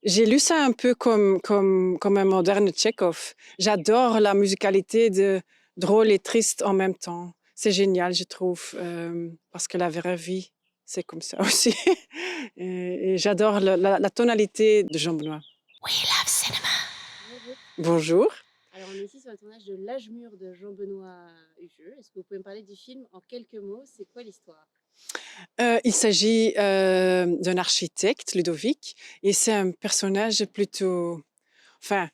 J'ai lu ça un peu comme un moderne Tchekhov. J'adore la musicalité de drôle et triste en même temps. C'est génial, je trouve, parce que la vraie vie, c'est comme ça aussi. Et j'adore la tonalité de Jean Benoît. We love cinema. Bonjour. Bonjour. Alors, on est ici sur le tournage de L'Âge mûr de Jean-Benoît Hucheux. Est-ce que vous pouvez me parler du film en quelques mots? C'est quoi l'histoire? Il s'agit d'un architecte, Ludovic, et c'est un personnage plutôt... Enfin,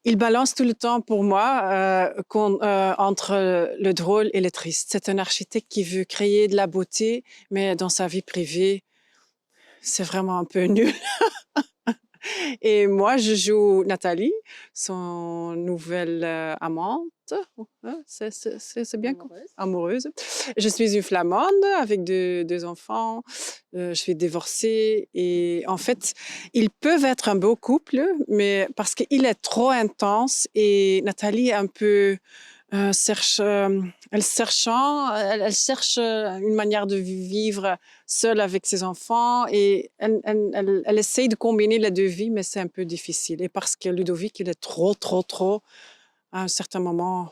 il balance tout le temps pour moi entre le drôle et le triste. C'est un architecte qui veut créer de la beauté, mais dans sa vie privée, c'est vraiment un peu nul. Et moi, je joue Nathalie, son nouvelle amante. Hein, c'est bien Amoureuse. amoureuse. Je suis une Flamande avec deux enfants. Je suis divorcée. Et en fait, ils peuvent être un beau couple, mais parce qu'il est trop intense et Nathalie est un peu cherche, elle cherche une manière de vivre seule avec ses enfants et elle essaye de combiner les deux vies, mais c'est un peu difficile. Et parce que Ludovic, il est trop, à un certain moment,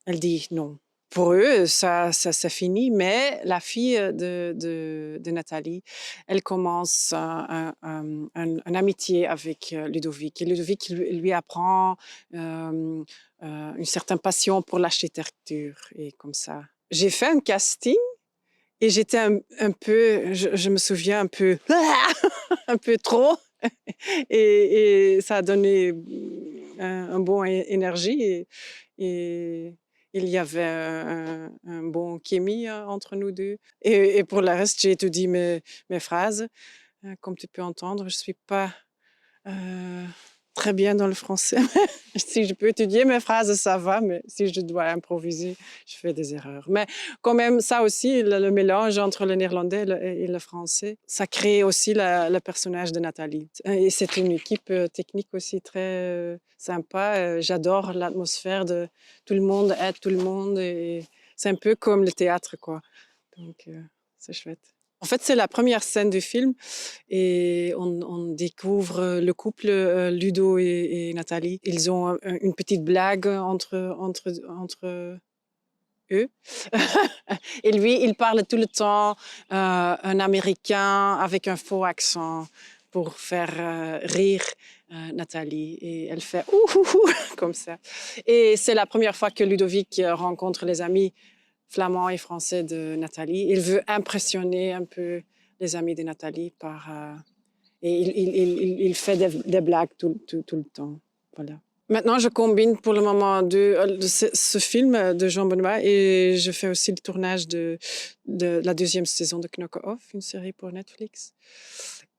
elle dit non. Pour eux, ça finit, mais la fille de Nathalie, elle commence une amitié avec Ludovic. Et Ludovic lui apprend une certaine passion pour l'architecture et comme ça. J'ai fait un casting et j'étais un peu, je me souviens un peu, un peu trop. Et ça a donné un bon énergie et il y avait un bon chimie entre nous deux. Et pour le reste, j'ai étudié mes phrases. Comme tu peux entendre, je ne suis pas très bien dans le français. Si je peux étudier mes phrases, ça va, mais si je dois improviser, je fais des erreurs. Mais quand même, ça aussi, le mélange entre le néerlandais et le français, ça crée aussi le personnage de Nathalie. Et c'est une équipe technique aussi très sympa. J'adore l'atmosphère de tout le monde aide tout le monde. Et c'est un peu comme le théâtre, quoi. Donc, c'est chouette. En fait, c'est la première scène du film et on découvre le couple Ludo et Nathalie. Ils ont une petite blague entre eux. Et lui, il parle tout le temps un Américain avec un faux accent pour faire rire Nathalie. Et elle fait ouh, ouh, ouh comme ça. Et c'est la première fois que Ludovic rencontre les amis flamands et français de Nathalie. Il veut impressionner un peu les amis de Nathalie et il fait des blagues tout le temps. Voilà. Maintenant, je combine pour le moment ce film de Jean Benoît et je fais aussi le tournage de la deuxième saison de Knock Off, une série pour Netflix.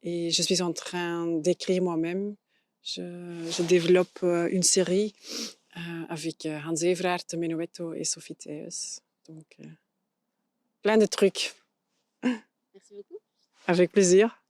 Et je suis en train d'écrire moi-même. Je développe une série avec Hans Everaert, Menuetto et Sophie Theus. Donc, plein de trucs. Merci beaucoup. Avec plaisir.